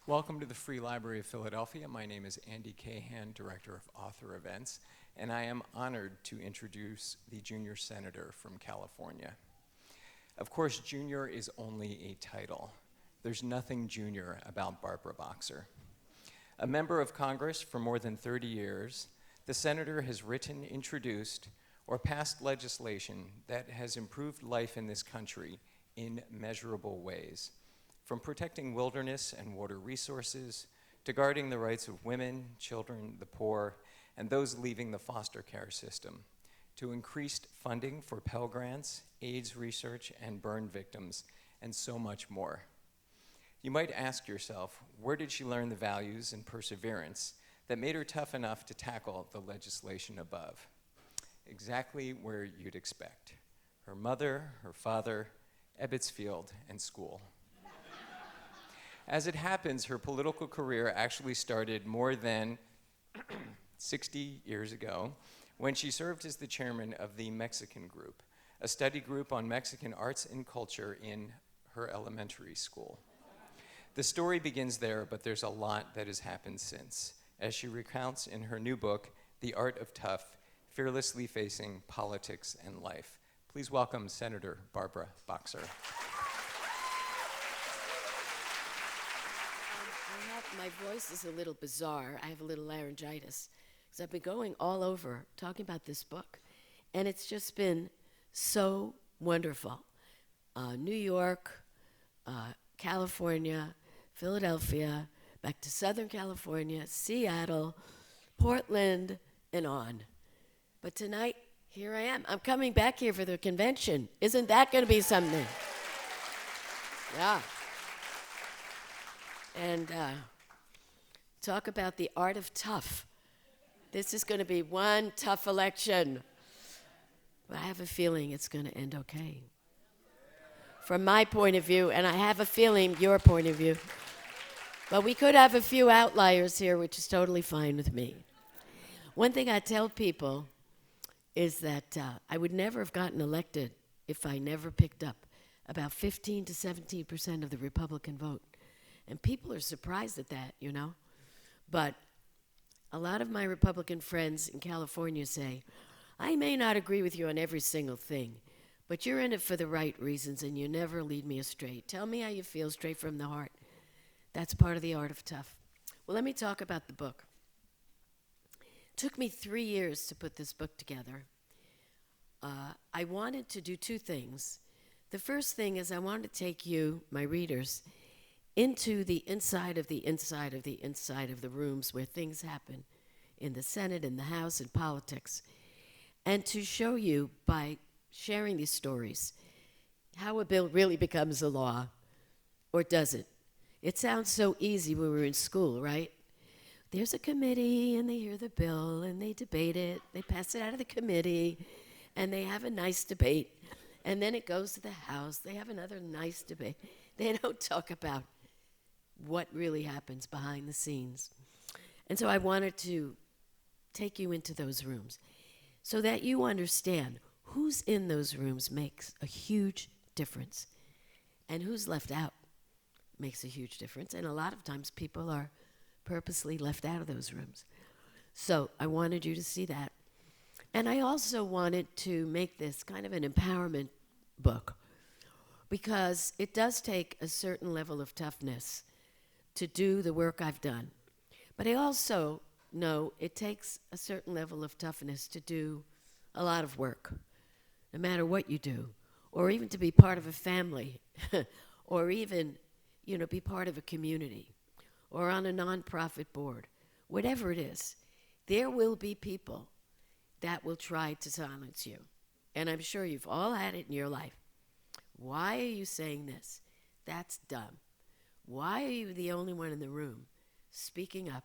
Welcome to the Free Library of Philadelphia. My name is Andy Cahan, Director of Author Events, and I am honored to introduce the junior senator from California. Of course, junior is only a title. There's nothing junior about Barbara Boxer. A member of Congress for more than 30 years, the senator has written, introduced, or passed legislation that has improved life in this country in measurable ways. From protecting wilderness and water resources, to guarding the rights of women, children, the poor, and those leaving the foster care system, to increased funding for Pell Grants, AIDS research, and burn victims, and so much more. You might ask yourself, where did she learn the values and perseverance that made her tough enough to tackle the legislation above? Exactly where you'd expect. Her mother, her father, Ebbets Field, and school. As it happens, her political career actually started more than 60 years ago when she served as the chairman of the Mexican Group, a study group on Mexican arts and culture in her elementary school. The story begins there, but there's a lot that has happened since, as she recounts in her new book, The Art of Tough, Fearlessly Facing Politics and Life. Please welcome Senator Barbara Boxer. My voice is a little bizarre. I have a little laryngitis because I've been going all over talking about this book, and it's just been so wonderful. New York, California, Philadelphia, back to Southern California, Seattle, Portland, and on. But tonight, here I am. I'm coming back here for the convention. Isn't that going to be something? Yeah. And talk about the art of tough. This is going to be one tough election. But I have a feeling it's going to end okay. From my point of view, and I have a feeling your point of view. But we could have a few outliers here, which is totally fine with me. One thing I tell people is that I would never have gotten elected if I never picked up about 15 to 17% of the Republican vote. And people are surprised at that, you know. But a lot of my Republican friends in California say, I may not agree with you on every single thing, but you're in it for the right reasons and you never lead me astray. Tell me how you feel straight from the heart. That's part of the art of tough. Well, let me talk about the book. It took me 3 years to put this book together. I wanted to do two things. The first thing is I wanted to take you, my readers, into the inside of the inside of the inside of the rooms where things happen in the Senate, in the House, in politics, and to show you by sharing these stories how a bill really becomes a law or doesn't. It sounds so easy when we were in school, right? There's a committee and they hear the bill and they debate it, they pass it out of the committee and they have a nice debate and then it goes to the House, they have another nice debate. They don't talk about what really happens behind the scenes. And so I wanted to take you into those rooms so that you understand who's in those rooms makes a huge difference and who's left out makes a huge difference. And a lot of times people are purposely left out of those rooms. So I wanted you to see that. And I also wanted to make this kind of an empowerment book because it does take a certain level of toughness to do the work I've done. But I also know it takes a certain level of toughness to do a lot of work, no matter what you do, or even to be part of a family, or even, be part of a community, or on a nonprofit board, whatever it is. There will be people that will try to silence you. And I'm sure you've all had it in your life. Why are you saying this? That's dumb. Why are you the only one in the room speaking up?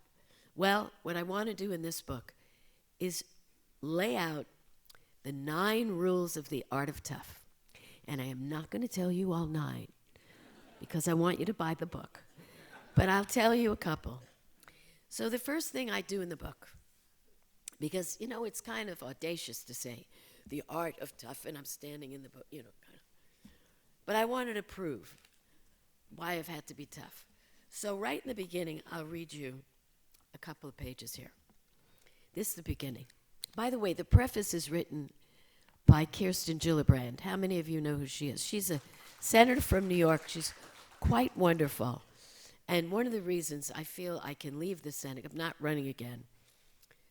Well, what I want to do in this book is lay out the 9 rules of the art of tough. And I am not going to tell you all 9 because I want you to buy the book. But I'll tell you a couple. So the first thing I do in the book, because, it's kind of audacious to say the art of tough, and I'm standing in the book, But I wanted to prove why I've had to be tough. So right in the beginning, I'll read you a couple of pages here. This is the beginning. By the way, the preface is written by Kirsten Gillibrand. How many of you know who she is? She's a senator from New York. She's quite wonderful. And one of the reasons I feel I can leave the Senate, I'm not running again,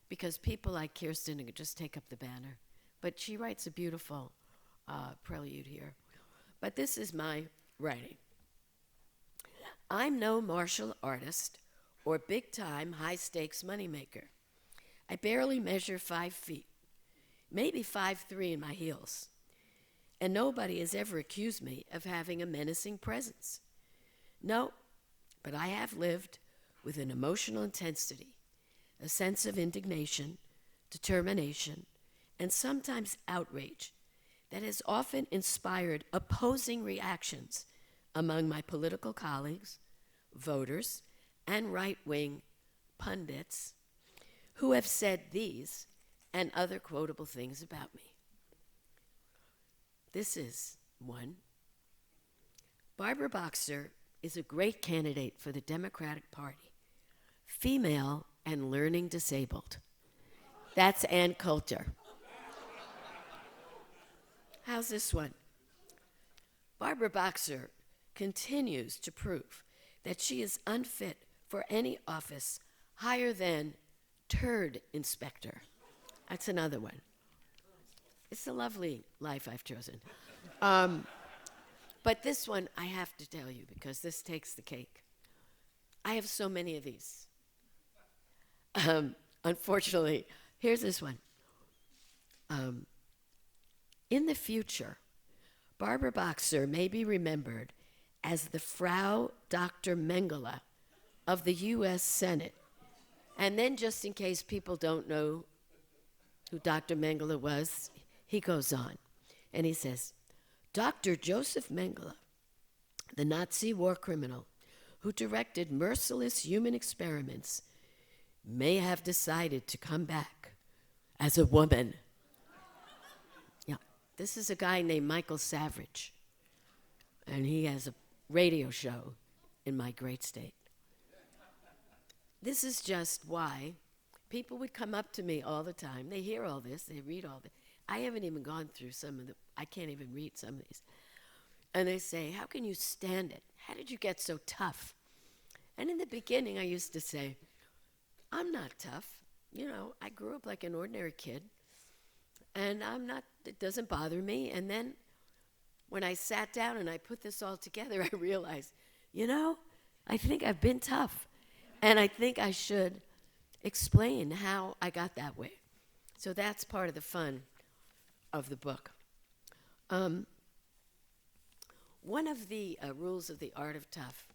because people like Kirsten can just take up the banner. But she writes a beautiful prelude here. But this is my writing. I'm no martial artist or big-time, high-stakes moneymaker. I barely measure 5 feet, maybe 5'3" in my heels. And nobody has ever accused me of having a menacing presence. No, but I have lived with an emotional intensity, a sense of indignation, determination, and sometimes outrage that has often inspired opposing reactions among my political colleagues, voters, and right-wing pundits who have said these and other quotable things about me. This is one. Barbara Boxer is a great candidate for the Democratic Party, female and learning disabled. That's Ann Coulter. How's this one? Barbara Boxer continues to prove that she is unfit for any office higher than turd inspector. That's another one. It's a lovely life I've chosen. But this one I have to tell you because this takes the cake. I have so many of these. Unfortunately, here's this one. In the future, Barbara Boxer may be remembered as the Frau Dr. Mengele of the U.S. Senate. And then just in case people don't know who Dr. Mengele was, he goes on and he says, Dr. Joseph Mengele, the Nazi war criminal who directed merciless human experiments, may have decided to come back as a woman. Yeah, this is a guy named Michael Savage, and he has a radio show in my great state. This is just why people would come up to me all the time. They hear all this, they read all this. I haven't even gone through some of the, I can't even read some of these. And they say, how can you stand it? How did you get so tough? And in the beginning, I used to say, I'm not tough. You know, I grew up like an ordinary kid. And it doesn't bother me. And then when I sat down and I put this all together, I realized, I think I've been tough. And I think I should explain how I got that way. So that's part of the fun of the book. One of the rules of the art of tough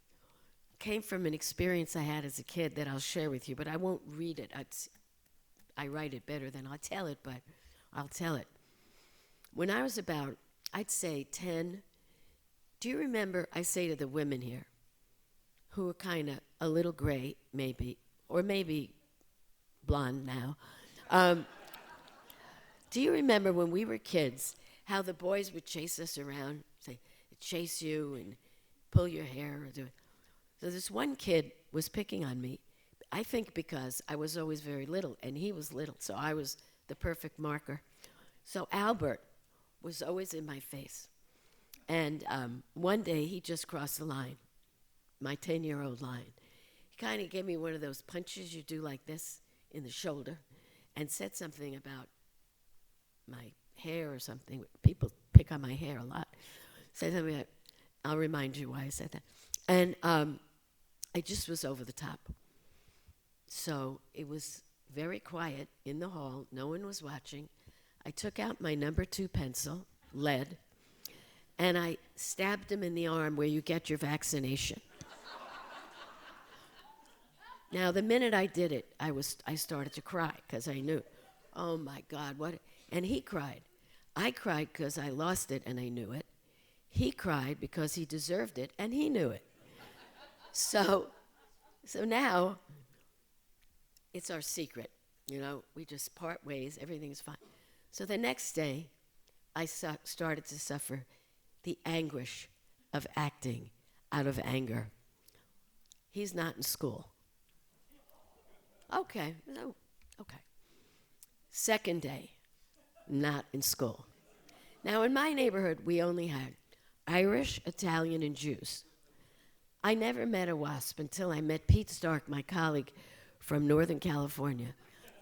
came from an experience I had as a kid that I'll share with you, but I won't read it. I write it better than I'll tell it, but I'll tell it. When I was about, I'd say 10, do you remember, I say to the women here, who are kind of a little gray, maybe, or maybe blonde now. Do you remember when we were kids, how the boys would chase us around, say, chase you and pull your hair? So this one kid was picking on me, I think because I was always very little, and he was little, so I was the perfect marker. So Albert was always in my face. And one day, he just crossed the line, my 10-year-old line. He kind of gave me one of those punches you do like this in the shoulder and said something about my hair or something. People pick on my hair a lot. Said something like, I'll remind you why I said that. And I just was over the top. So it was very quiet in the hall. No one was watching. I took out my number 2 pencil, lead, and I stabbed him in the arm where you get your vaccination. Now, the minute I did it, I started to cry because I knew, oh my God, what? And he cried. I cried because I lost it and I knew it. He cried because he deserved it and he knew it. So now it's our secret. We just part ways. Everything's fine. So the next day, I started to suffer the anguish of acting out of anger. he's not in school. Okay, no, okay. Second day, not in school. Now, in my neighborhood, we only had Irish, Italian, and Jews. I never met a WASP until I met Pete Stark, my colleague from Northern California.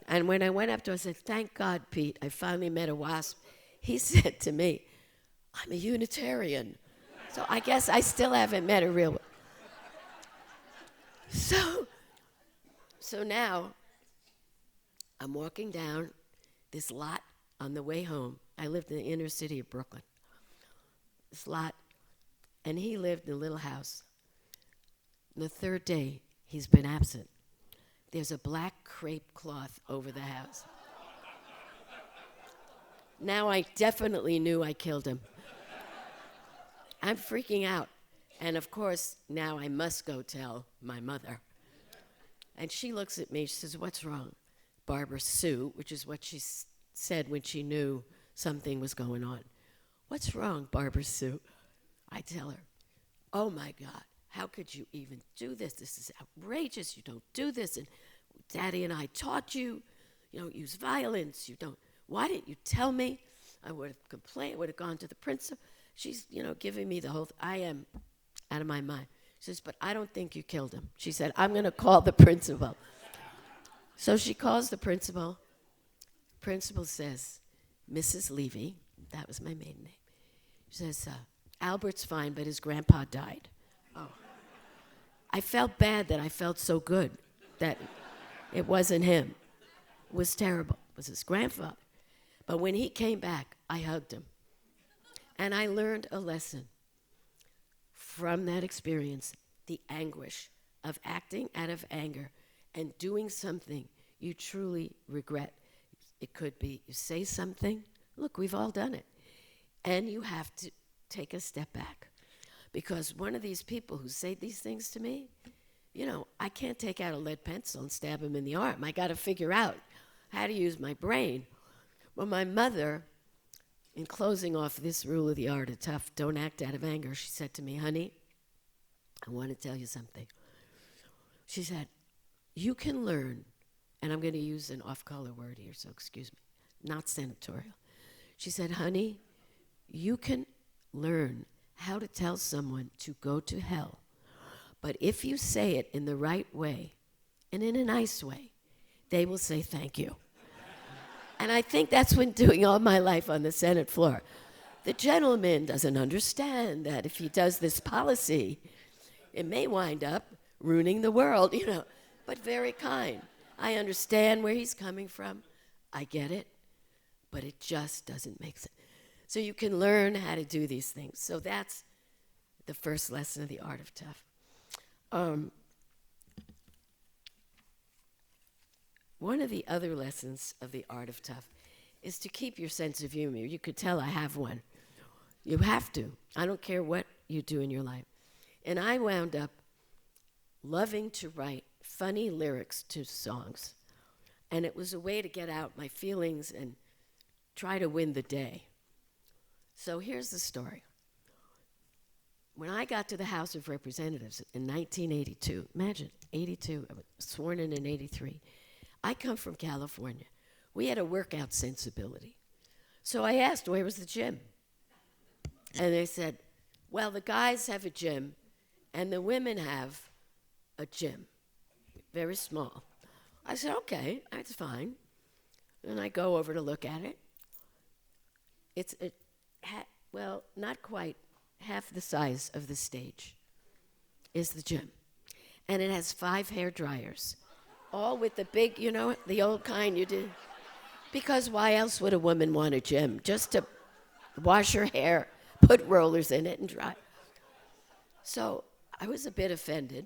And when I went up to him, I said, "Thank God, Pete, I finally met a WASP." He said to me, "I'm a Unitarian." So I guess I still haven't met a real one. So now I'm walking down this lot on the way home. I lived in the inner city of Brooklyn. This lot, and he lived in a little house. And the third day, he's been absent. There's a black crepe cloth over the house. Now I definitely knew I killed him. I'm freaking out. And of course, now I must go tell my mother. And she looks at me, she says, "What's wrong?" Barbara Sue, which is what she said when she knew something was going on. "What's wrong, Barbara Sue?" I tell her, "Oh my God, how could you even do this? This is outrageous. You don't do this. And Daddy and I taught you. You don't use violence. You don't. Why didn't you tell me? I would have complained. I would have gone to the principal." She's, giving me the whole, I am out of my mind. She says, "But I don't think you killed him." She said, "I'm going to call the principal." So she calls the principal. Principal says, "Mrs. Levy," that was my maiden name. She says, "Albert's fine, but his grandpa died." Oh. I felt bad that I felt so good that it wasn't him. It was terrible. It was his grandfather. But when he came back, I hugged him. And I learned a lesson from that experience, the anguish of acting out of anger and doing something you truly regret. It could be you say something, look, we've all done it, and you have to take a step back. Because one of these people who say these things to me, I can't take out a lead pencil and stab him in the arm. I got to figure out how to use my brain. Well, my mother, in closing off this rule of the art of tough, don't act out of anger, she said to me, "Honey, I want to tell you something." She said, "You can learn," and I'm going to use an off-color word here, so excuse me, not senatorial. She said, "Honey, you can learn how to tell someone to go to hell, but if you say it in the right way and in a nice way, they will say thank you." And I think that's been doing all my life on the Senate floor. The gentleman doesn't understand that if he does this policy, it may wind up ruining the world, but very kind. I understand where he's coming from. I get it, but it just doesn't make sense. So you can learn how to do these things. So that's the first lesson of the art of tough. One of the other lessons of the art of tough is to keep your sense of humor. You could tell I have one. You have to. I don't care what you do in your life. And I wound up loving to write funny lyrics to songs. And it was a way to get out my feelings and try to win the day. So here's the story. When I got to the House of Representatives in 1982, imagine, 82, I was sworn in 83. I come from California. We had a workout sensibility. So I asked, where was the gym? And they said, well, the guys have a gym, and the women have a gym, very small. I said, okay, that's fine. And I go over to look at it. It's, not quite half the size of the stage is the gym. And it has 5 hair dryers. All with the big, the old kind you do. Because why else would a woman want a gym? Just to wash her hair, put rollers in it, and dry. So I was a bit offended.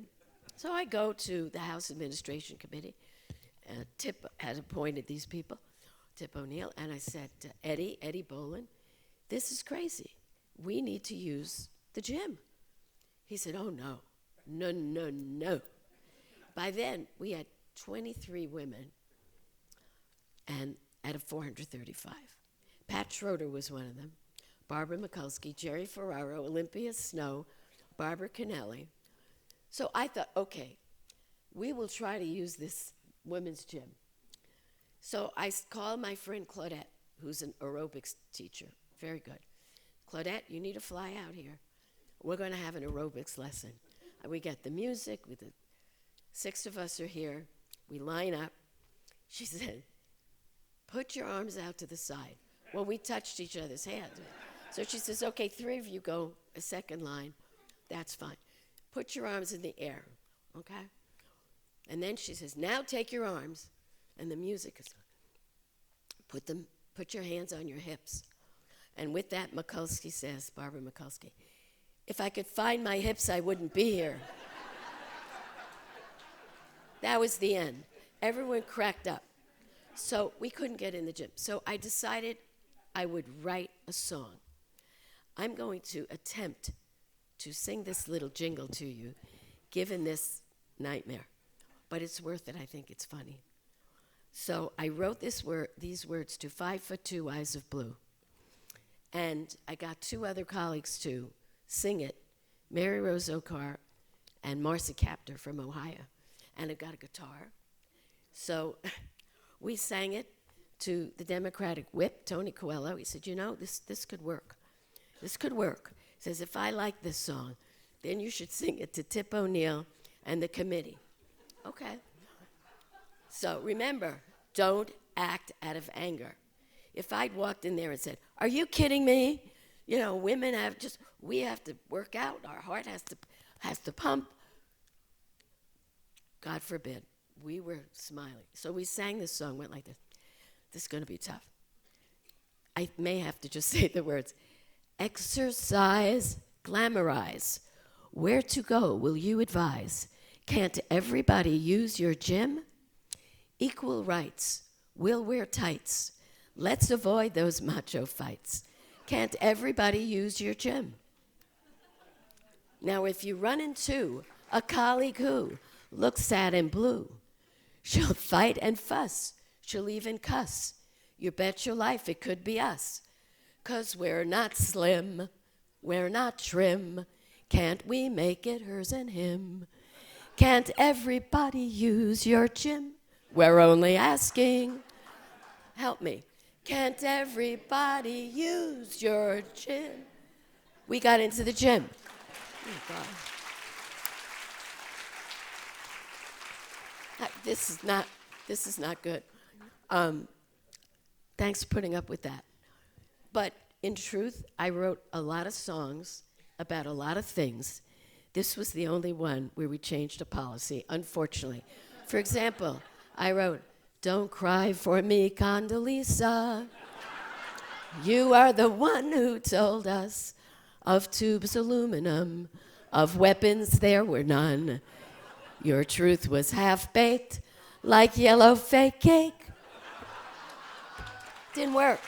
So I go to the House Administration Committee. Tip had appointed these people, Tip O'Neill, and I said to Eddie Boland, this is crazy. We need to use the gym. He said, oh, no. By then, we had 23 women and out of 435. Pat Schroeder was one of them, Barbara Mikulski, Jerry Ferraro, Olympia Snow, Barbara Kennelly. So I thought, okay, we will try to use this women's gym. So I called my friend Claudette, who's an aerobics teacher, very good. Claudette, you need to fly out here. We're going to have an aerobics lesson. We got the music, with the 6 of us are here. We line up. She said, put your arms out to the side. Well, we touched each other's hands. So she says, okay, 3 of you go a second line. That's fine. Put your arms in the air, okay? And then she says, now take your arms, and the music is on. Put your hands on your hips. And with that, Mikulski says, Barbara Mikulski, if I could find my hips, I wouldn't be here. That was the end. Everyone cracked up. So we couldn't get in the gym. So I decided I would write a song. I'm going to attempt to sing this little jingle to you, given this nightmare. But it's worth it. I think it's funny. So I wrote these words to 5'2" Eyes of Blue. And I got 2 other colleagues to sing it, Mary Rose Okar and Marcy Kaptur from Ohio. And I got a guitar. So we sang it to the Democratic whip, Tony Coelho. He said, you know, this could work. This could work. He says, if I like this song, then you should sing it to Tip O'Neill and the committee. Okay. So remember, don't act out of anger. If I'd walked in there and said, are you kidding me? You know, women we have to work out. Our heart has to pump. God forbid. We were smiling. So we sang this song, went like this. This is going to be tough. I may have to just say the words. Exercise, glamorize. Where to go will you advise? Can't everybody use your gym? Equal rights. We'll wear tights. Let's avoid those macho fights. Can't everybody use your gym? Now, if you run into a colleague who looks sad and blue, she'll fight and fuss. She'll even cuss. You bet your life it could be us. 'Cause we're not slim, we're not trim. Can't we make it hers and him? Can't everybody use your gym? We're only asking. Help me. Can't everybody use your gym? We got into the gym. Oh, God. This is not good. Thanks for putting up with that. But in truth, I wrote a lot of songs about a lot of things. This was the only one where we changed a policy, unfortunately. For example, I wrote, don't cry for me, Condoleezza. You are the one who told us of tubes aluminum, of weapons there were none. Your truth was half-baked, like yellow fake cake. Didn't work.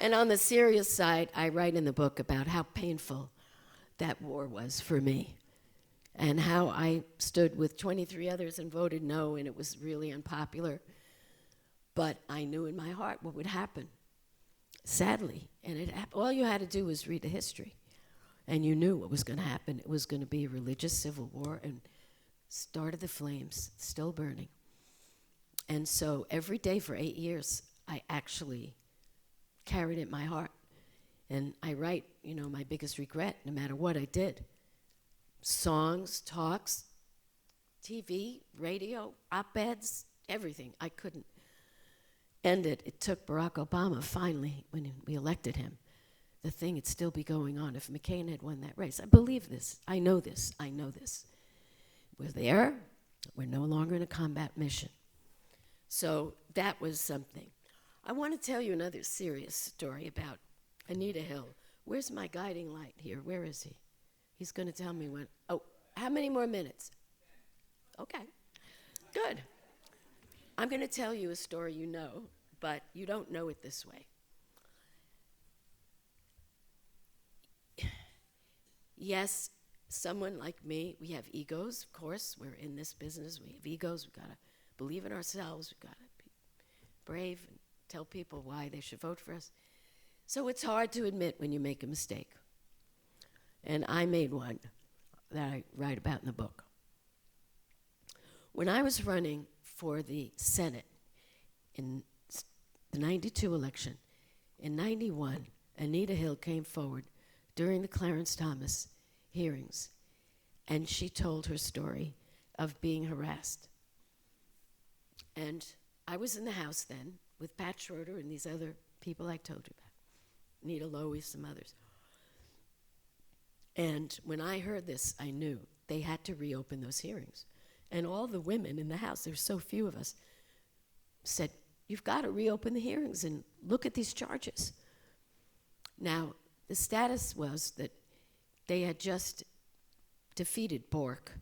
And on the serious side, I write in the book about how painful that war was for me and how I stood with 23 others and voted no, and it was really unpopular. But I knew in my heart what would happen, sadly. And all you had to do was read the history, and you knew what was going to happen. It was going to be a religious civil war and started the flames, still burning. And so every day for 8 years, I actually carried it in my heart. And I write, my biggest regret, no matter what I did. Songs, talks, TV, radio, op-eds, everything. I couldn't end it. It took Barack Obama, finally, when we elected him. The thing would still be going on if McCain had won that race. I believe this. I know this. We're there. We're no longer in a combat mission. So that was something. I want to tell you another serious story about Anita Hill. Where's my guiding light here? Where is he? He's going to tell me when. Oh, how many more minutes? Okay, good. I'm going to tell you a story you know, but you don't know it this way. Yes, someone like me, we have egos, of course. We're in this business. We have egos. We've got to believe in ourselves. We've got to be brave and tell people why they should vote for us. So it's hard to admit when you make a mistake. and I made one that I write about in the book. When I was running for the Senate in the 92 election, in 91, Anita Hill came forward during the Clarence Thomas hearings, and she told her story of being harassed. And I was in the House then with Pat Schroeder and these other people I told you about, Nita Lowey, some others. And when I heard this, I knew they had to reopen those hearings. And all the women in the House, there's so few of us, said, you've got to reopen the hearings and look at these charges. Now, the status was that they had just defeated Bork.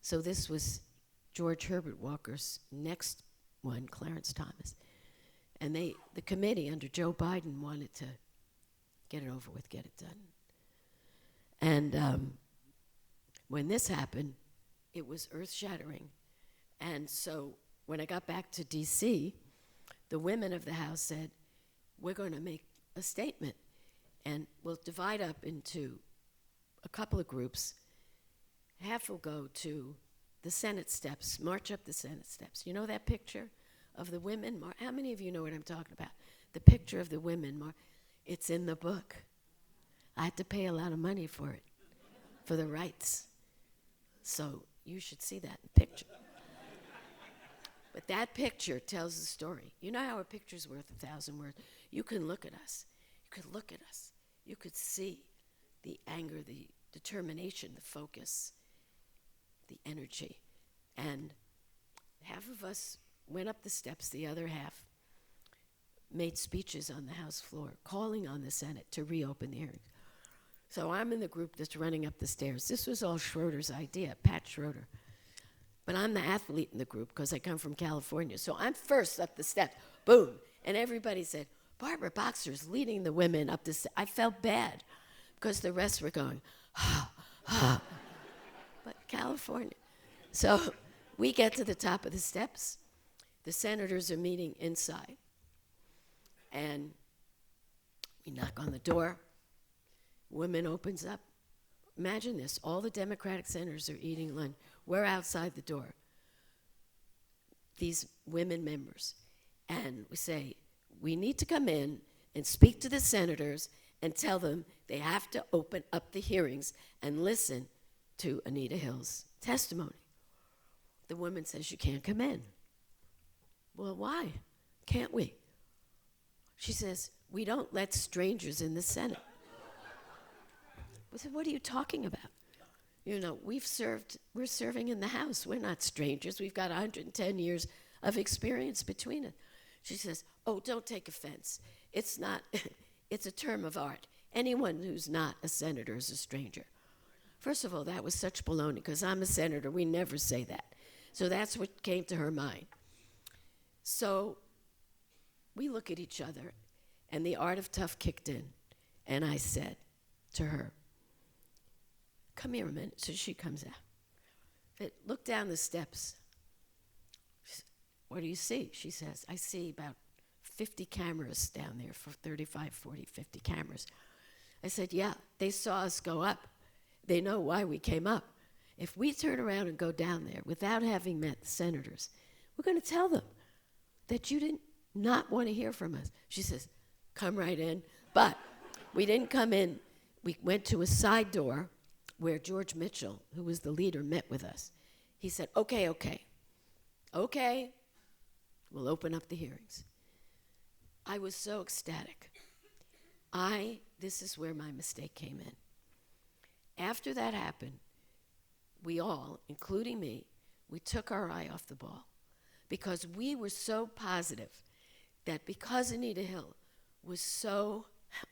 So this was George Herbert Walker's next one, Clarence Thomas. And the committee under Joe Biden wanted to get it over with, get it done. And when this happened, it was earth-shattering. And so when I got back to D.C., the women of the House said, we're going to make a statement, and we'll divide up into a couple of groups. Half will go to the Senate steps, march up the Senate steps. You know that picture of the women? How many of you know what I'm talking about? The picture of the women, it's in the book. I had to pay a lot of money for it, for the rights. So you should see that picture. But that picture tells the story. You know how a picture's worth 1,000 words? You can look at us. You could look at us. You could see the anger, the determination, the focus, the energy. And half of us went up the steps, the other half made speeches on the House floor, calling on the Senate to reopen the hearings. So I'm in the group that's running up the stairs. This was all Schroeder's idea, Pat Schroeder. But I'm the athlete in the group because I come from California. So I'm first up the steps, boom. And everybody said, Barbara Boxer's leading the women up the steps. I felt bad because the rest were going, ha, ha. But California. So we get to the top of the steps. The senators are meeting inside. And we knock on the door. Woman opens up. Imagine this. All the Democratic senators are eating lunch. We're outside the door. These women members. And we say, we need to come in and speak to the senators and tell them they have to open up the hearings and listen to Anita Hill's testimony. The woman says, you can't come in. Well, why can't we? She says, we don't let strangers in the Senate. I said, what are you talking about? You know, we're serving in the House. We're not strangers. We've got 110 years of experience between us. She says, oh, don't take offense. It's not, it's a term of art. Anyone who's not a senator is a stranger. First of all, that was such baloney, because I'm a senator. We never say that. So that's what came to her mind. So we look at each other, and the art of tough kicked in. And I said to her, come here a minute. So she comes out. I said, look down the steps. Said, what do you see? She says, I see about 50 cameras down there, for 35, 40, 50 cameras. I said, yeah, they saw us go up. They know why we came up. If we turn around and go down there without having met the senators, we're going to tell them that you did not want to hear from us. She says, come right in. But we didn't come in. We went to a side door where George Mitchell, who was the leader, met with us. He said, okay, we'll open up the hearings. I was so ecstatic. This is where my mistake came in. After that happened, we all, including me, we took our eye off the ball because we were so positive that because Anita Hill was so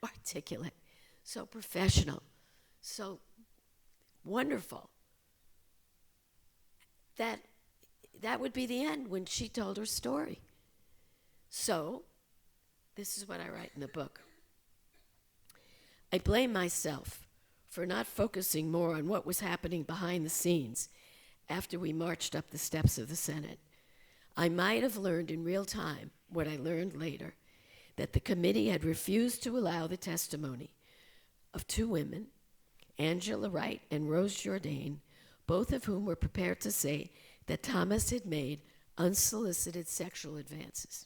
articulate, so professional, so wonderful, that would be the end when she told her story. So, this is what I write in the book. I blame myself for not focusing more on what was happening behind the scenes after we marched up the steps of the Senate. I might have learned in real time what I learned later, that the committee had refused to allow the testimony of two women Angela Wright and Rose Jourdain, both of whom were prepared to say that Thomas had made unsolicited sexual advances.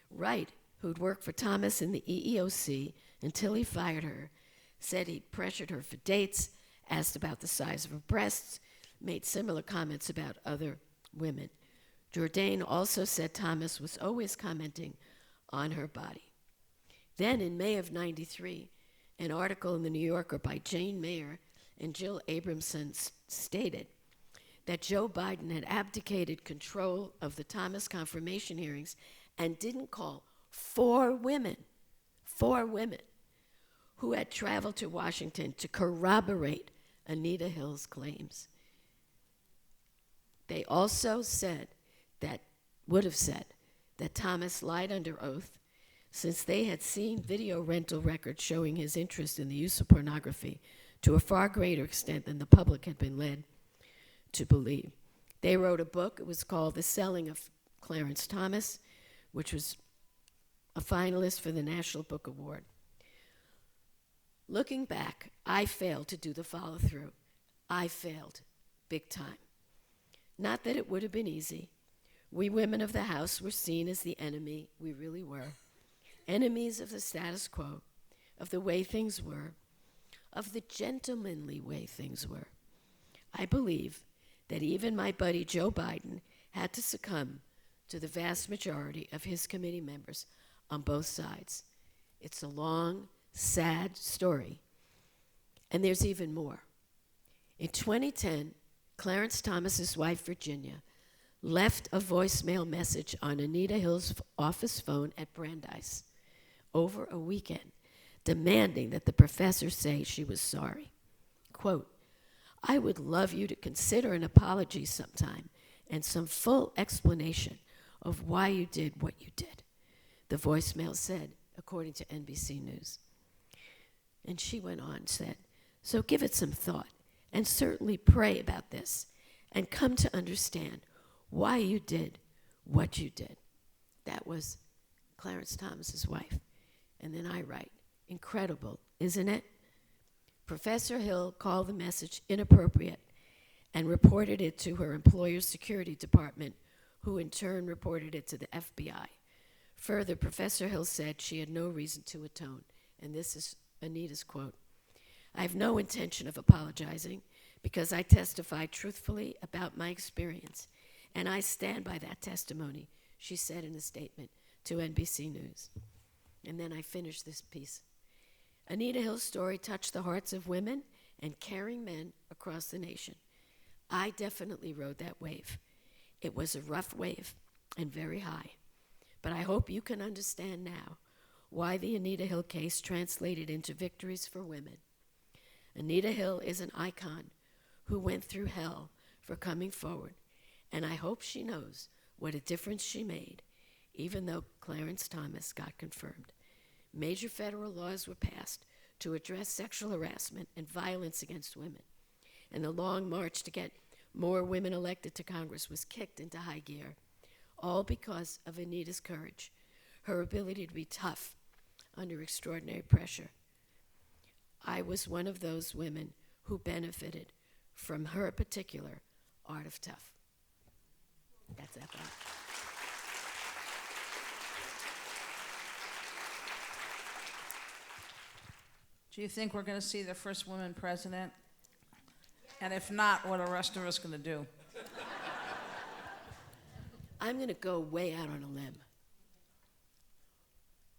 Wright, who'd worked for Thomas in the EEOC until he fired her, said he pressured her for dates, asked about the size of her breasts, made similar comments about other women. Jourdain also said Thomas was always commenting on her body. Then in May of '93, an article in the New Yorker by Jane Mayer and Jill Abramson stated that Joe Biden had abdicated control of the Thomas confirmation hearings and didn't call four women, who had traveled to Washington to corroborate Anita Hill's claims. They also would have said that Thomas lied under oath, since they had seen video rental records showing his interest in the use of pornography to a far greater extent than the public had been led to believe. They wrote a book. It was called The Selling of Clarence Thomas, which was a finalist for the National Book Award. Looking back, I failed to do the follow-through. I failed big time. Not that it would have been easy. We women of the house were seen as the enemy. We really were. Enemies of the status quo, of the way things were, of the gentlemanly way things were. I believe that even my buddy Joe Biden had to succumb to the vast majority of his committee members on both sides. It's a long, sad story. And there's even more. In 2010, Clarence Thomas's wife, Virginia, left a voicemail message on Anita Hill's office phone at Brandeis over a weekend, demanding that the professor say she was sorry. Quote, "I would love you to consider an apology sometime and some full explanation of why you did what you did," the voicemail said, according to NBC News. And she went on and said, "So give it some thought and certainly pray about this and come to understand why you did what you did." That was Clarence Thomas's wife. And then I write, incredible, isn't it? Professor Hill called the message inappropriate and reported it to her employer's security department, who in turn reported it to the FBI. Further, Professor Hill said she had no reason to atone. And this is Anita's quote: "I have no intention of apologizing because I testified truthfully about my experience, and I stand by that testimony," she said in a statement to NBC News. And then I finished this piece. Anita Hill's story touched the hearts of women and caring men across the nation. I definitely rode that wave. It was a rough wave and very high. But I hope you can understand now why the Anita Hill case translated into victories for women. Anita Hill is an icon who went through hell for coming forward, and I hope she knows what a difference she made, even though Clarence Thomas got confirmed. Major federal laws were passed to address sexual harassment and violence against women, and the long march to get more women elected to Congress was kicked into high gear, all because of Anita's courage, her ability to be tough under extraordinary pressure. I was one of those women who benefited from her particular art of tough. That's that. Do you think we're going to see the first woman president? And if not, what are the rest of us going to do? I'm going to go way out on a limb.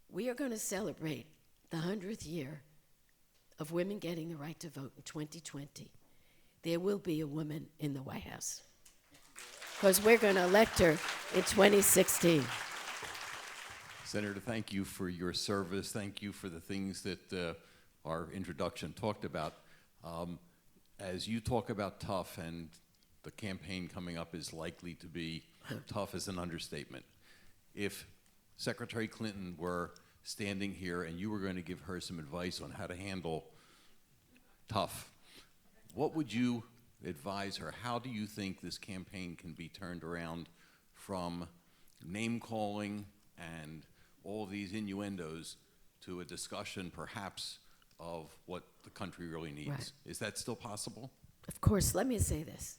We are going to celebrate the 100th year of women getting the right to vote in 2020. There will be a woman in the White House, because we're going to elect her in 2016. Senator, thank you for your service. Thank you for the things that our introduction talked about. As you talk about tough, and the campaign coming up is likely to be tough as an understatement. If Secretary Clinton were standing here and you were going to give her some advice on how to handle tough, what would you advise her? How do you think this campaign can be turned around from name-calling and all these innuendos to a discussion perhaps of what the country really needs. Right. Is that still possible? Of course, let me say this.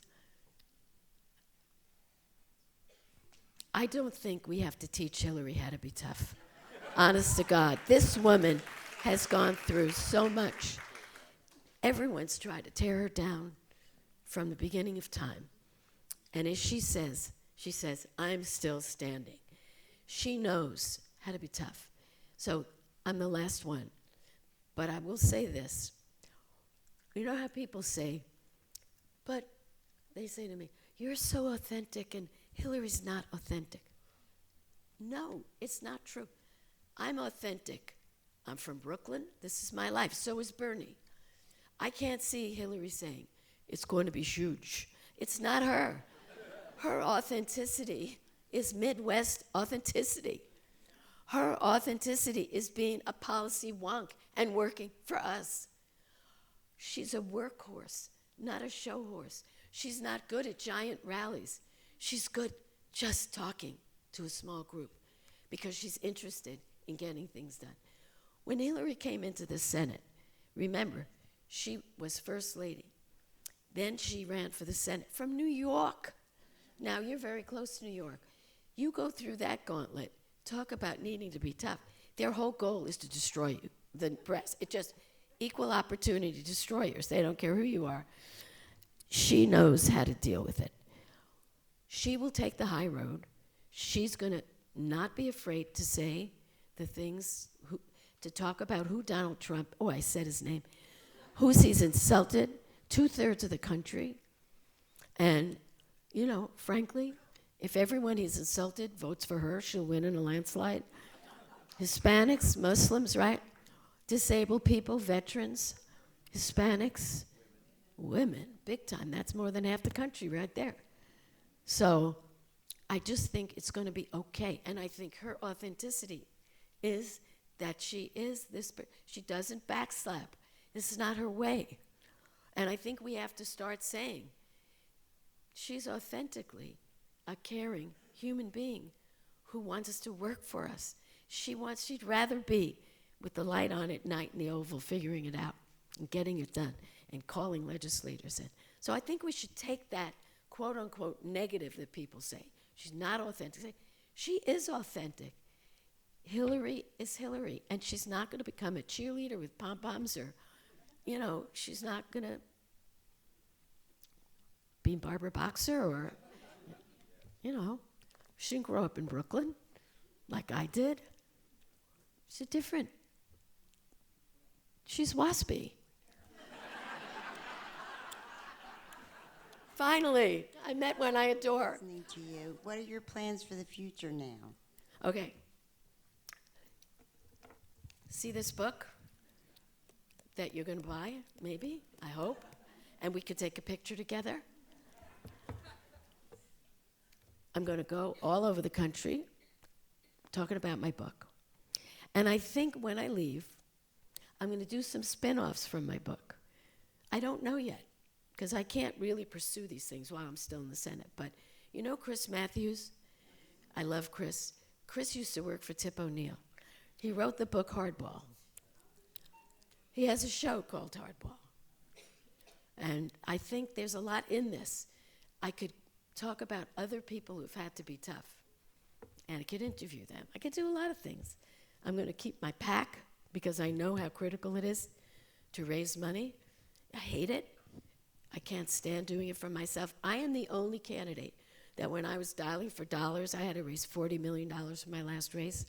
I don't think we have to teach Hillary how to be tough. Honest to God, this woman has gone through so much. Everyone's tried to tear her down from the beginning of time. And as she says, I'm still standing. She knows how to be tough. So I'm the last one. But I will say this. You know how people say, but they say to me, you're so authentic and Hillary's not authentic. No, it's not true. I'm authentic. I'm from Brooklyn. This is my life. So is Bernie. I can't see Hillary saying, it's going to be huge. It's not her. Her authenticity is Midwest authenticity. Her authenticity is being a policy wonk and working for us. She's a workhorse, not a show horse. She's not good at giant rallies. She's good just talking to a small group because she's interested in getting things done. When Hillary came into the Senate, remember, she was First Lady. Then she ran for the Senate from New York. Now, you're very close to New York. You go through that gauntlet, talk about needing to be tough. Their whole goal is to destroy you, the press. It just equal opportunity destroyers. They don't care who you are. She knows how to deal with it. She will take the high road. She's going to not be afraid to say the things, to talk about who Donald Trump, I said his name, he's insulted 2/3 of the country. And, frankly, if everyone he's insulted votes for her, she'll win in a landslide. Hispanics, Muslims, right? Disabled people, veterans, Hispanics, women, big time. That's more than half the country right there. So I just think it's going to be okay. And I think her authenticity is that she is this, she doesn't backslap. This is not her way. And I think we have to start saying, she's authentically a caring human being who wants us to work for us. She'd rather be with the light on at night in the Oval, figuring it out and getting it done and calling legislators in. So I think we should take that quote unquote negative that people say. She's not authentic. She is authentic. Hillary is Hillary, and she's not going to become a cheerleader with pom-poms or, she's not going to be Barbara Boxer or, she didn't grow up in Brooklyn like I did. She's waspy. Finally, I met one I adore. Listening to you. What are your plans for the future now? Okay. See this book that you're going to buy, maybe, I hope, and we could take a picture together? I'm going to go all over the country talking about my book. And I think when I leave, I'm going to do some spin-offs from my book. I don't know yet, because I can't really pursue these things while I'm still in the Senate. But Chris Matthews? I love Chris. Chris used to work for Tip O'Neill. He wrote the book Hardball. He has a show called Hardball. And I think there's a lot in this. I could talk about other people who've had to be tough, and I could interview them. I could do a lot of things. I'm going to keep my PAC because I know how critical it is to raise money. I hate it. I can't stand doing it for myself. I am the only candidate that when I was dialing for dollars, I had to raise $40 million for my last race.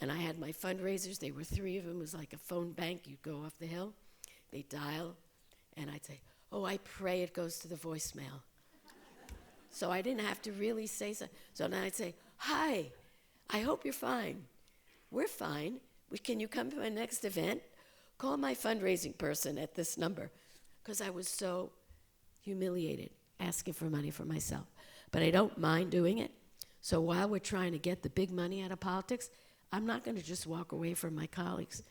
And I had my fundraisers. They were 3 of them. It was like a phone bank. You'd go off the hill. They'd dial. And I'd say, I pray it goes to the voicemail. So I didn't have to really say so. So then I'd say, hi, I hope you're fine. We're fine. Can you come to my next event? Call my fundraising person at this number. Because I was so humiliated asking for money for myself. But I don't mind doing it. So while we're trying to get the big money out of politics, I'm not going to just walk away from my colleagues.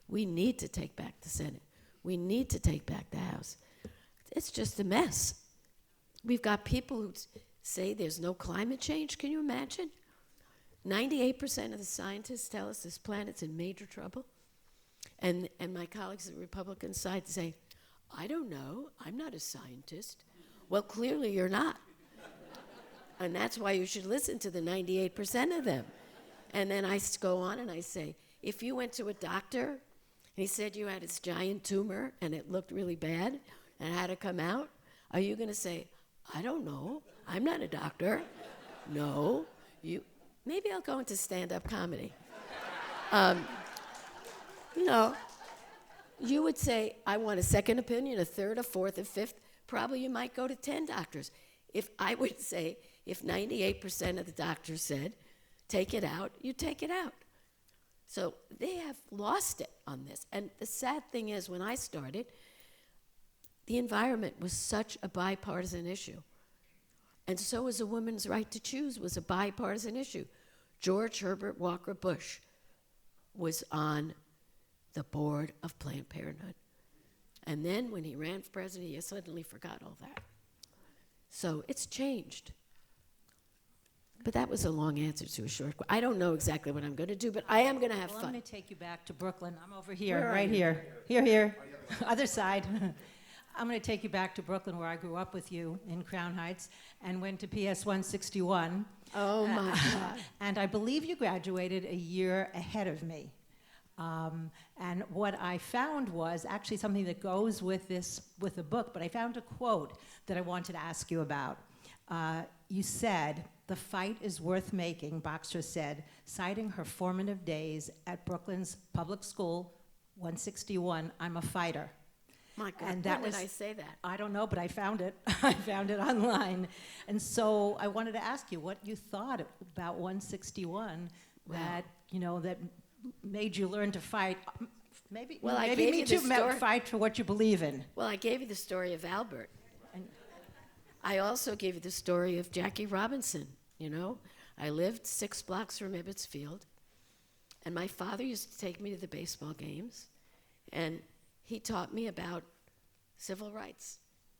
We need to take back the Senate. We need to take back the House. It's just a mess. We've got people who say there's no climate change. Can you imagine? 98% of the scientists tell us this planet's in major trouble. And my colleagues at the Republican side say, I don't know, I'm not a scientist. Well, clearly you're not. And that's why you should listen to the 98% of them. And then I go on and I say, if you went to a doctor and he said you had this giant tumor and it looked really bad and had to come out, are you going to say, I don't know, I'm not a doctor? No, maybe I'll go into stand-up comedy. You know, you would say, I want a second opinion, a third, a fourth, a fifth. Probably you might go to 10 doctors. If I would say, if 98% of the doctors said, take it out, you take it out. So they have lost it on this. And the sad thing is, when I started, the environment was such a bipartisan issue. And so was a woman's right to choose was a bipartisan issue. George Herbert Walker Bush was on the board of Planned Parenthood. And then when he ran for president, he suddenly forgot all that. So it's changed. But that was a long answer to a short question. I don't know exactly what I'm going to do, but I am going to have Well, fun. I'm going to take you back to Brooklyn. I'm over here, Where are right you? here. Here. Other side. I'm going to take you back to Brooklyn, where I grew up with you in Crown Heights and went to PS 161. Oh, my God. And I believe you graduated a year ahead of me. And what I found was actually something that goes with the book, but I found a quote that I wanted to ask you about. You said, "The fight is worth making," Boxer said, citing her formative days at Brooklyn's public school, 161, "I'm a fighter." My God, And that when did was- I say that? I don't know, but I found it. I found it online. And so I wanted to ask you what you thought about 161 that, that made you learn to fight. Maybe, Well, I maybe gave me you the too, story. fight for what you believe in. Well, I gave you the story of Albert. And- I also gave you the story of Jackie Robinson, I lived 6 blocks from Ebbets Field, and my father used to take me to the baseball games, and he taught me about civil rights.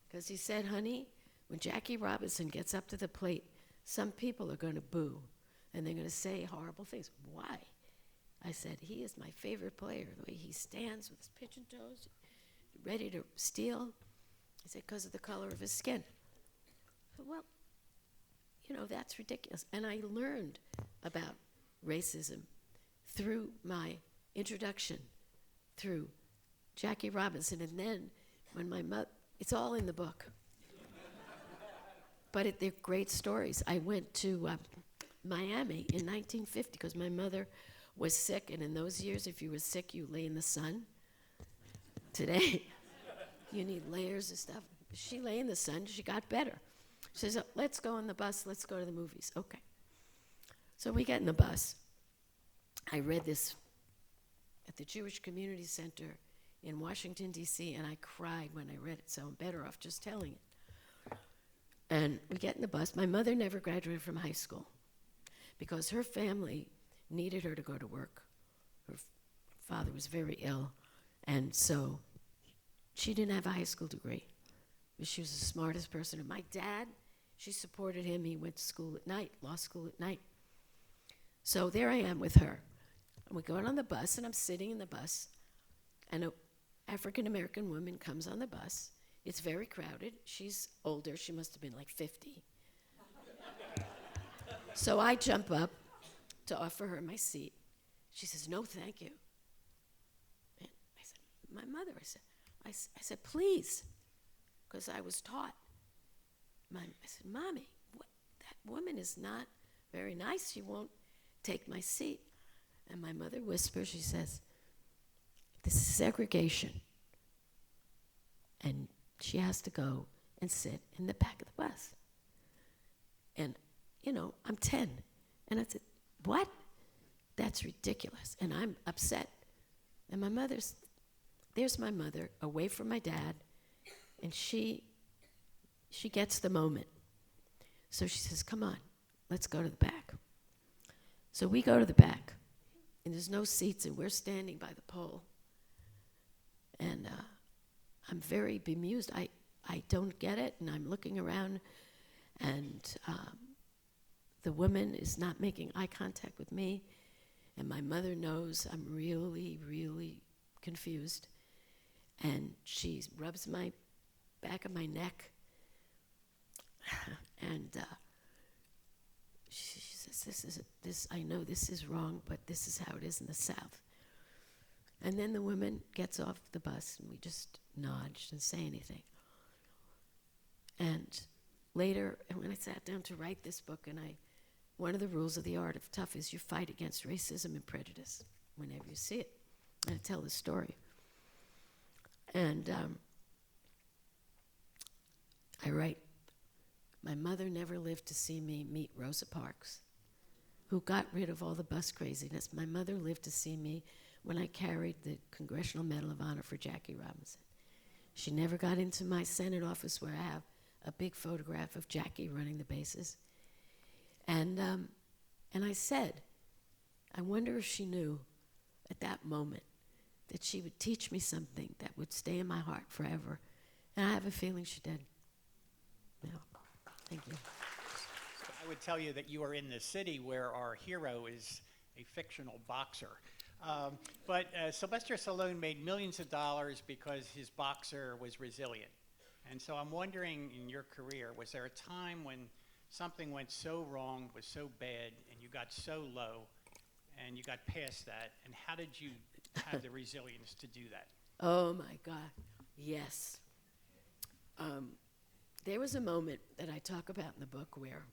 Because he said, honey, when Jackie Robinson gets up to the plate, some people are going to boo, and they're going to say horrible things. Why? I said, he is my favorite player, the way he stands with his pigeon toes, ready to steal. He said, because of the color of his skin. I said, well, that's ridiculous. And I learned about racism through my introduction, through Jackie Robinson. And then when my mother, it's all in the book. But they're great stories. I went to Miami in 1950 because my mother was sick. And in those years, if you were sick, you lay in the sun. Today, you need layers of stuff. She lay in the sun. She got better. She says, let's go on the bus. Let's go to the movies. Okay. So we get in the bus. I read this at the Jewish Community Center in Washington, D.C., and I cried when I read it, so I'm better off just telling it. And we get in the bus. My mother never graduated from high school because her family needed her to go to work. Her father was very ill, and so she didn't have a high school degree. But she was the smartest person. And my dad, she supported him. He went to school at night, law school at night. So there I am with her. And we're going on the bus, and I'm sitting in the bus, and an African-American woman comes on the bus. It's very crowded. She's older. She must have been like 50. So I jump up to offer her my seat. She says, no, thank you. And I said, my mother, I said, please, because I was taught. I said, Mommy, that woman is not very nice. She won't take my seat. And my mother whispers, she says, this is segregation. And she has to go and sit in the back of the bus. And, I'm 10. And I said, what? That's ridiculous. And I'm upset. And there's my mother away from my dad. And she gets the moment. So she says, come on, let's go to the back. So we go to the back. And there's no seats, and we're standing by the pole. And I'm very bemused. I don't get it, and I'm looking around, and the woman is not making eye contact with me, and my mother knows I'm really, really confused. And she rubs my back of my neck. And she says, I know this is wrong, but this is how it is in the South. And then the woman gets off the bus, and we just nod. She didn't say anything. And later, when I sat down to write this book, one of the rules of the art of tough is you fight against racism and prejudice whenever you see it. And I tell the story. And I write, my mother never lived to see me meet Rosa Parks, who got rid of all the bus craziness. My mother lived to see me when I carried the Congressional Medal of Honor for Jackie Robinson. She never got into my Senate office where I have a big photograph of Jackie running the bases. And I said, I wonder if she knew at that moment that she would teach me something that would stay in my heart forever. And I have a feeling she did. Yeah. Thank you. I would tell you that you are in the city where our hero is a fictional boxer. But Sylvester Stallone made millions of dollars because his boxer was resilient. And so I'm wondering, in your career, was there a time when something went so wrong, was so bad, and you got so low, and you got past that, and how did you have the resilience to do that? Oh my God, yes. There was a moment that I talk about in the book where,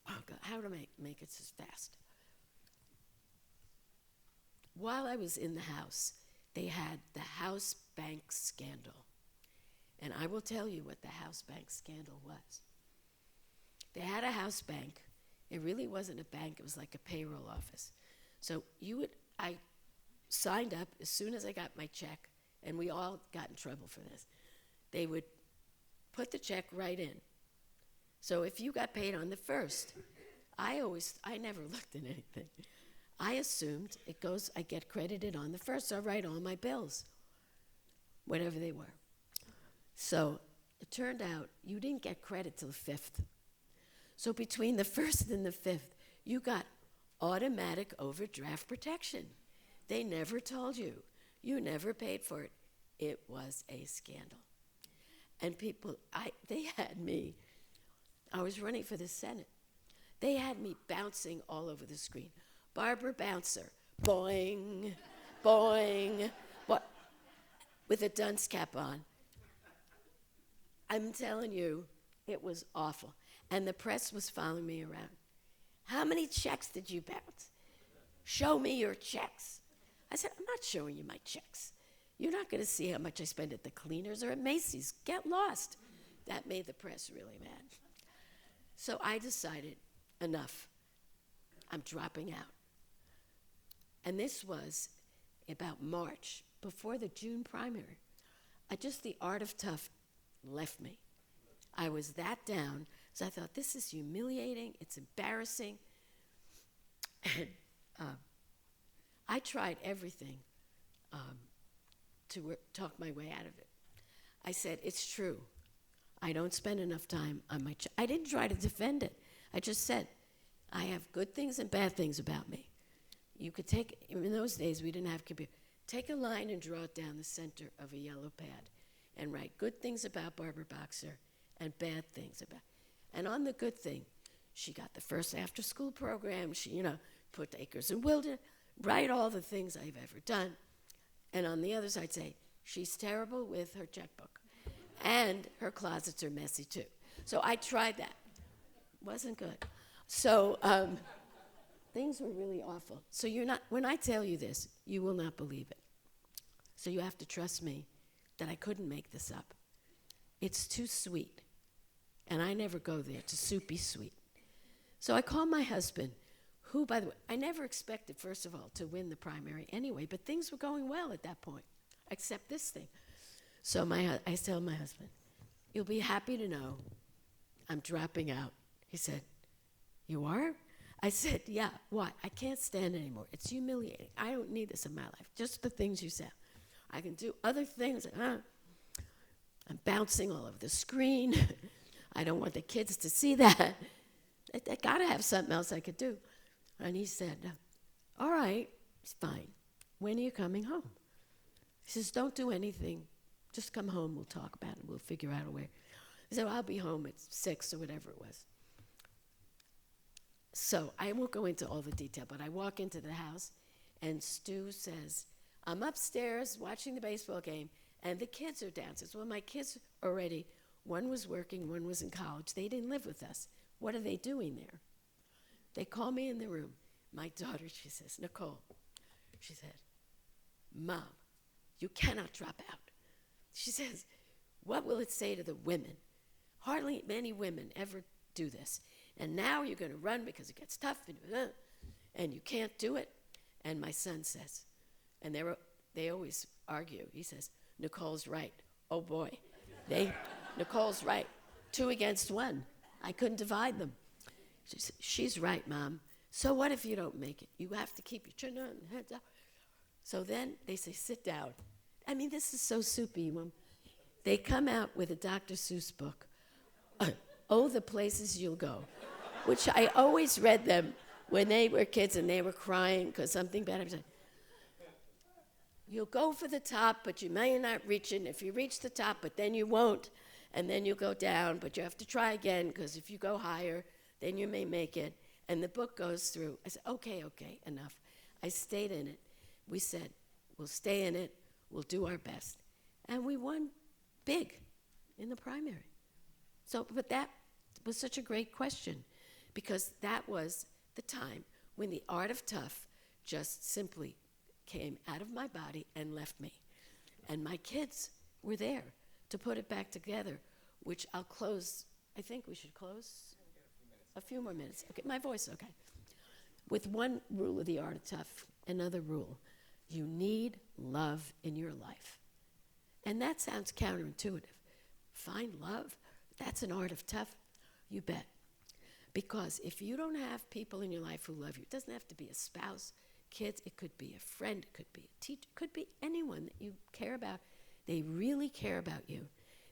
oh God, how to make it so fast? While I was in the House, they had the House Bank scandal. And I will tell you what the House Bank scandal was. They had a house bank. It really wasn't a bank, it was like a payroll office. So I signed up as soon as I got my check, and we all got in trouble for this. They would put the check right in. So if you got paid on the 1st, I never looked at anything. I assumed I get credited on the 1st, so I write all my bills, whatever they were. So it turned out you didn't get credit till the 5th. So between the 1st and the 5th, you got automatic overdraft protection. They never told you. You never paid for it. It was a scandal. And they had me. I was running for the Senate. They had me bouncing all over the screen. Barbara Bouncer, boing, boing, with a dunce cap on. I'm telling you, it was awful. And the press was following me around. How many checks did you bounce? Show me your checks. I said, I'm not showing you my checks. You're not going to see how much I spend at the cleaners or at Macy's. Get lost. That made the press really mad. So I decided, enough. I'm dropping out. And this was about March, before the June primary. The art of tough left me. I was that down, so I thought, this is humiliating, it's embarrassing. And I tried everything to talk my way out of it. I said, it's true. I don't spend enough time on my I didn't try to defend it. I just said, I have good things and bad things about me. You could in those days we didn't have computer. Take a line and draw it down the center of a yellow pad and write good things about Barbara Boxer and bad things about. And on the good thing, she got the first after-school program. She, put acres and wilderness, write all the things I've ever done. And on the other side, say, she's terrible with her checkbook. And her closets are messy, too. So I tried that. Wasn't good. So things were really awful. So when I tell you this, you will not believe it. So you have to trust me that I couldn't make this up. It's too sweet. And I never go there to soupy sweet. So I called my husband, who, by the way, I never expected, first of all, to win the primary anyway, but things were going well at that point, except this thing. So I tell my husband, you'll be happy to know I'm dropping out. He said, you are? I said, yeah, why? I can't stand it anymore. It's humiliating. I don't need this in my life. Just the things you said. I can do other things. I'm bouncing all over the screen. I don't want the kids to see that. I got to have something else I could do. And he said, all right, it's fine. when are you coming home? He says, don't do anything. Just come home. We'll talk about it. We'll figure out a way. I said, I'll be home at 6 or whatever it was. So I won't go into all the detail, but I walk into the house, and Stu says, I'm upstairs watching the baseball game, and the kids are downstairs. Well, my kids already, one was working, one was in college. They didn't live with us. What are they doing there? They call me in the room. My daughter, she says, Nicole, she said, Mom, you cannot drop out. She says, what will it say to the women? Hardly many women ever do this. And now you're going to run because it gets tough, and you can't do it. And my son says, and they always argue, he says, Nicole's right. Oh, boy. Nicole's right. 2 against 1. I couldn't divide them. She said, she's right, Mom. So what if you don't make it? You have to keep your chin on and head down. So then they say, sit down. I mean, this is so soupy. They come out with a Dr. Seuss book, Oh, the Places You'll Go, which I always read them when they were kids and they were crying because something bad happened. You'll go for the top, but you may not reach it. And if you reach the top, but then you won't, and then you go down, but you have to try again because if you go higher, then you may make it. And the book goes through. I said, okay, enough. I stayed in it. We said, we'll stay in it. We'll do our best. And we won big in the primary. So, but that was such a great question because that was the time when the art of tough just simply came out of my body and left me. And my kids were there to put it back together, which I'll close. I think we should close. A few more minutes. Okay, my voice, okay. With one rule of the art of tough, another rule. You need love in your life. And that sounds counterintuitive. Find love? That's an art of tough? You bet. Because if you don't have people in your life who love you, it doesn't have to be a spouse, kids, it could be a friend, it could be a teacher, it could be anyone that you care about. They really care about you.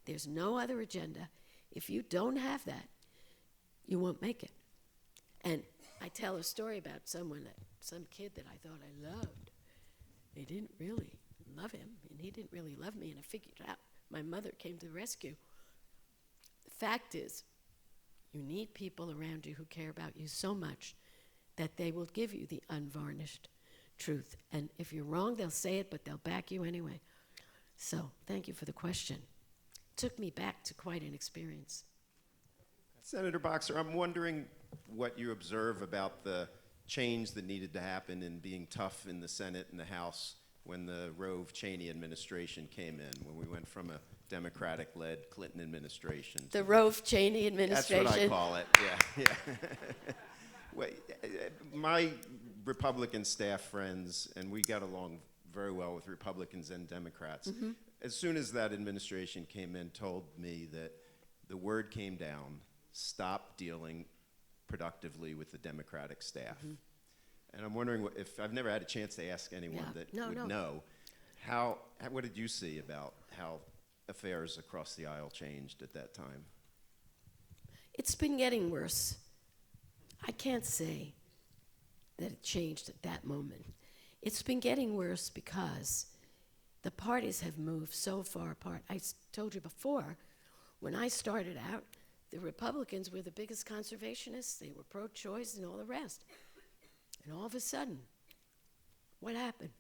There's no other agenda. If you don't have that, you won't make it. And I tell a story about some kid that I thought I loved. They didn't really love him, and he didn't really love me, and I figured it out. My mother came to the rescue. The fact is, you need people around you who care about you so much that they will give you the unvarnished truth. And if you're wrong, they'll say it, but they'll back you anyway. So thank you for the question. Took me back to quite an experience. Senator Boxer, I'm wondering what you observe about the change that needed to happen in being tough in the Senate and the House when the Rove-Cheney administration came in, when we went from a Democratic-led Clinton administration. The Rove-Cheney administration. That's what I call it, yeah. Well, my Republican staff friends, and we got along very well with Republicans and Democrats, as soon as that administration came in, told me that the word came down, stop dealing productively with the Democratic staff. And I'm wondering if I've never had a chance to ask anyone that would know, what did you see about how affairs across the aisle changed at that time? It's been getting worse. I can't say that it changed at that moment. It's been getting worse because the parties have moved so far apart. I told you before, when I started out, the Republicans were the biggest conservationists. They were pro-choice and all the rest. And all of a sudden, what happened?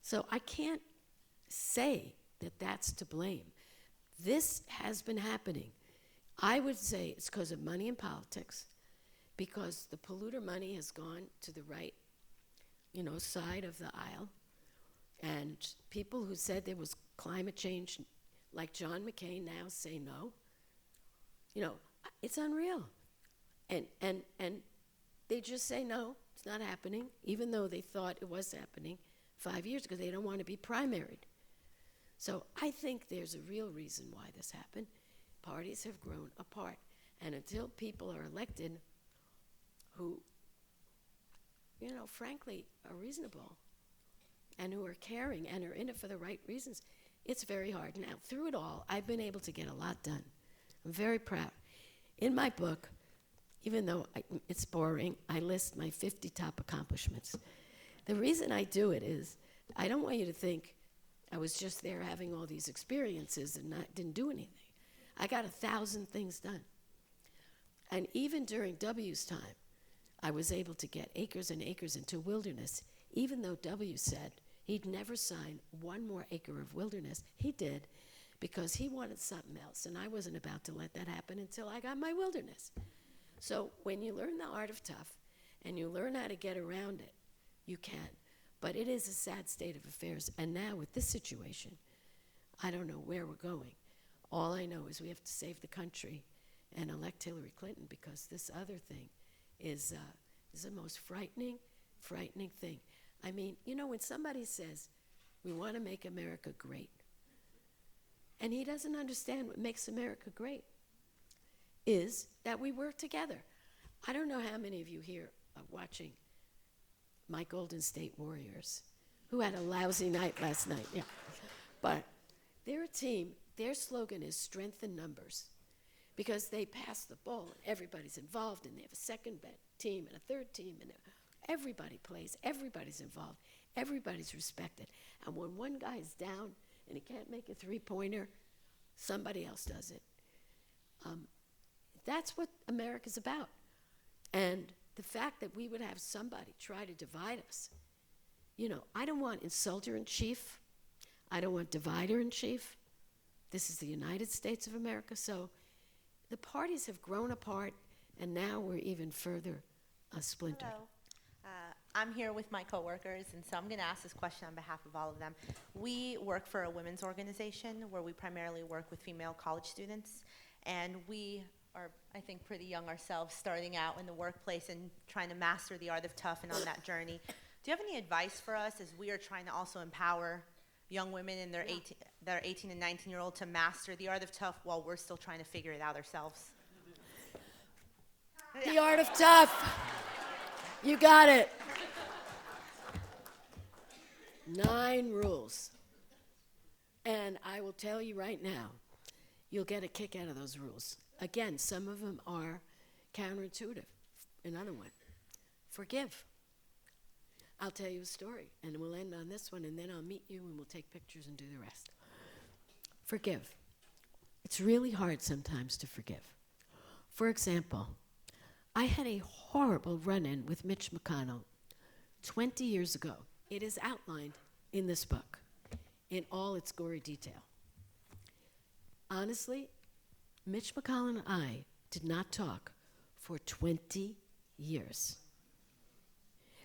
So I can't say that that's to blame. This has been happening. I would say it's because of money in politics, because the polluter money has gone to the right, side of the aisle. And people who said there was climate change, like John McCain, now say no. It's unreal. And they just say no, it's not happening, even though they thought it was happening 5 years ago. They don't want to be primaried. So I think there's a real reason why this happened. Parties have grown apart. And until people are elected who, frankly, are reasonable and who are caring and are in it for the right reasons, it's very hard. Now, through it all, I've been able to get a lot done. I'm very proud. In my book, even though it's boring, I list my 50 top accomplishments. The reason I do it is I don't want you to think I was just there having all these experiences and didn't do anything. I got 1,000 things done. And even during W's time, I was able to get acres and acres into wilderness, even though W said he'd never sign one more acre of wilderness. He did, because he wanted something else, and I wasn't about to let that happen until I got my wilderness. So when you learn the art of tough, and you learn how to get around it, you can. But it is a sad state of affairs, and now with this situation, I don't know where we're going. All I know is we have to save the country and elect Hillary Clinton, because this other thing is the most frightening thing. I mean, you know, when somebody says, we want to make America great, and he doesn't understand what makes America great, is that we work together. I don't know how many of you here are watching my Golden State Warriors, who had a lousy night last night, yeah. But they're a team, their slogan is strength in numbers, because they pass the ball and everybody's involved, and they have a second team and a third team, and everybody plays, everybody's involved, everybody's respected. And when one guy's down and he can't make a three-pointer, somebody else does it. That's what America's about. And the fact that we would have somebody try to divide us, you know, I don't want insulter in chief. I don't want divider in chief. This is the United States of America. So the parties have grown apart, and now we're even further splintered. Hello. I'm here with my coworkers, and so I'm going to ask this question on behalf of all of them. We work for a women's organization where we primarily work with female college students, and we are, I think, pretty young ourselves, starting out in the workplace and trying to master the art of tough and on that journey. Do you have any advice for us as we are trying to also empower young women in their 18 and 19-year-old to master the art of tough while we're still trying to figure it out ourselves? The art of tough. You got it. 9 rules. And I will tell you right now, you'll get a kick out of those rules. Again, some of them are counterintuitive. Another one, forgive. I'll tell you a story, and we'll end on this one, and then I'll meet you, and we'll take pictures and do the rest. Forgive. It's really hard sometimes to forgive. For example, I had a horrible run-in with Mitch McConnell 20 years ago. It is outlined in this book in all its gory detail. Honestly, Mitch McConnell and I did not talk for 20 years.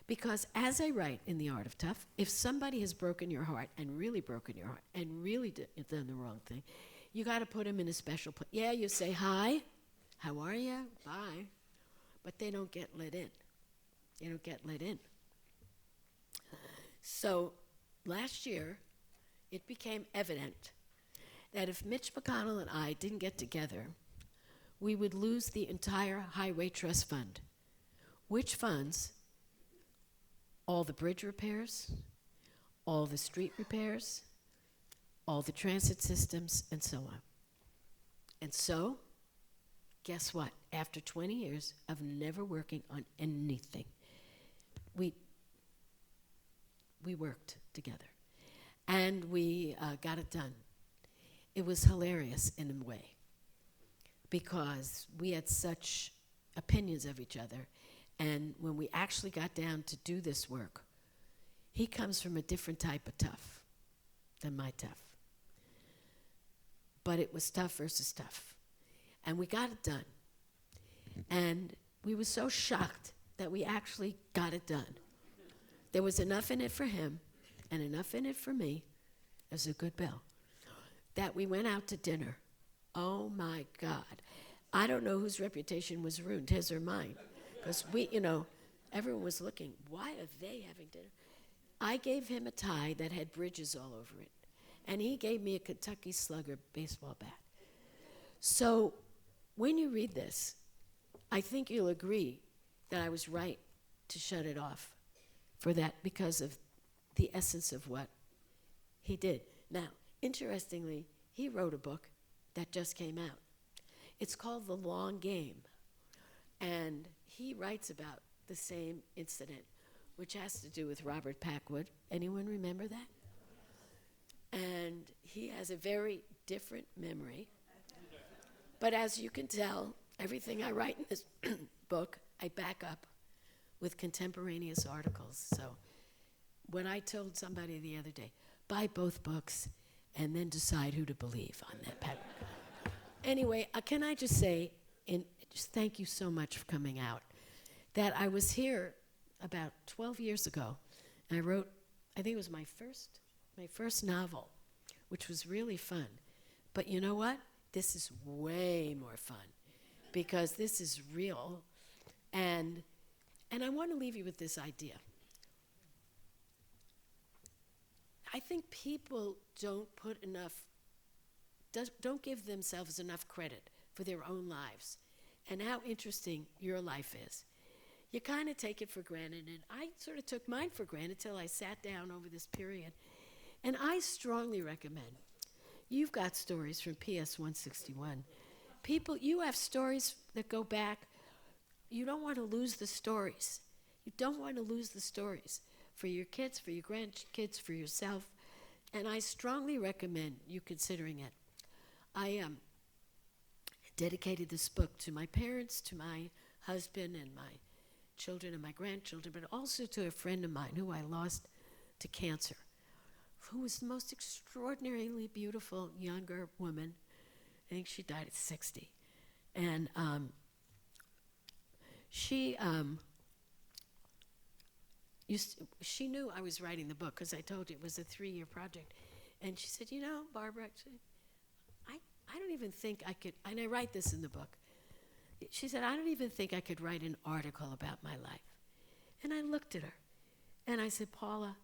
Because as I write in The Art of Tough, if somebody has broken your heart and really broken your heart and really done the wrong thing, you got to put them in a special place. Yeah, you say, hi, how are you? Bye. But they don't get let in. They don't get let in. So last year, it became evident that if Mitch McConnell and I didn't get together, we would lose the entire Highway Trust Fund, which funds all the bridge repairs, all the street repairs, all the transit systems, and so on. And so, guess what? After 20 years of never working on anything, we worked together, and we got it done. It was hilarious in a way, because we had such opinions of each other, and when we actually got down to do this work, he comes from a different type of tough than my tough. But it was tough versus tough, and we got it done. And we were so shocked that we actually got it done. There was enough in it for him and enough in it for me, as a good bill, that we went out to dinner. Oh my God. I don't know whose reputation was ruined, his or mine. Because everyone was looking, why are they having dinner? I gave him a tie that had bridges all over it. And he gave me a Kentucky Slugger baseball bat. So when you read this, I think you'll agree that I was right to shut it off for that, because of the essence of what he did. Now, interestingly, he wrote a book that just came out. It's called The Long Game, and he writes about the same incident which has to do with Robert Packwood. Anyone remember that? And he has a very different memory. But as you can tell, everything I write in this book, I back up with contemporaneous articles. So when I told somebody the other day, buy both books and then decide who to believe on that paper. Anyway, can I just say, just thank you so much for coming out, that I was here about 12 years ago, and I wrote, I think it was my first novel, which was really fun. But you know what? This is way more fun, because this is real, and I want to leave you with this idea. I think people don't give themselves enough credit for their own lives and how interesting your life is. You kind of take it for granted, and I sort of took mine for granted till I sat down over this period. And I strongly recommend, you've got stories from PS 161. People, you have stories that go back. You don't want to lose the stories. You don't want to lose the stories for your kids, for your grandkids, for yourself. And I strongly recommend you considering it. I dedicated this book to my parents, to my husband and my children and my grandchildren, but also to a friend of mine who I lost to cancer, who was the most extraordinarily beautiful younger woman. I think she died at 60. And she knew I was writing the book, because I told you it was a 3-year project. And she said, you know, Barbara, I don't even think I could, and I write this in the book. She said, I don't even think I could write an article about my life. And I looked at her, and I said, Paula,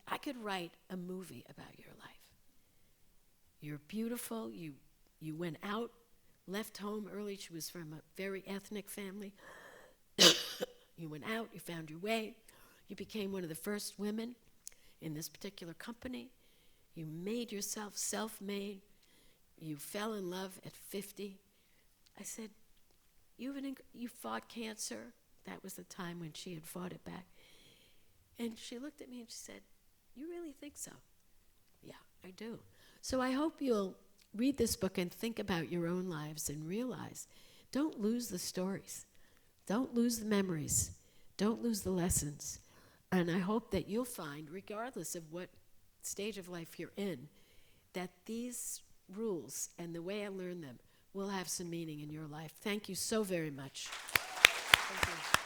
I could write a movie about your life. You're beautiful. You went out, left home early. She was from a very ethnic family. You went out, you found your way. You became one of the first women in this particular company. You made yourself self-made. You fell in love at 50. I said, you fought cancer. That was the time when she had fought it back. And she looked at me and she said, you really think so? Yeah, I do. So I hope you'll read this book and think about your own lives and realize, don't lose the stories. Don't lose the memories. Don't lose the lessons. And I hope that you'll find, regardless of what stage of life you're in, that these rules and the way I learned them will have some meaning in your life. Thank you so very much. Thank you.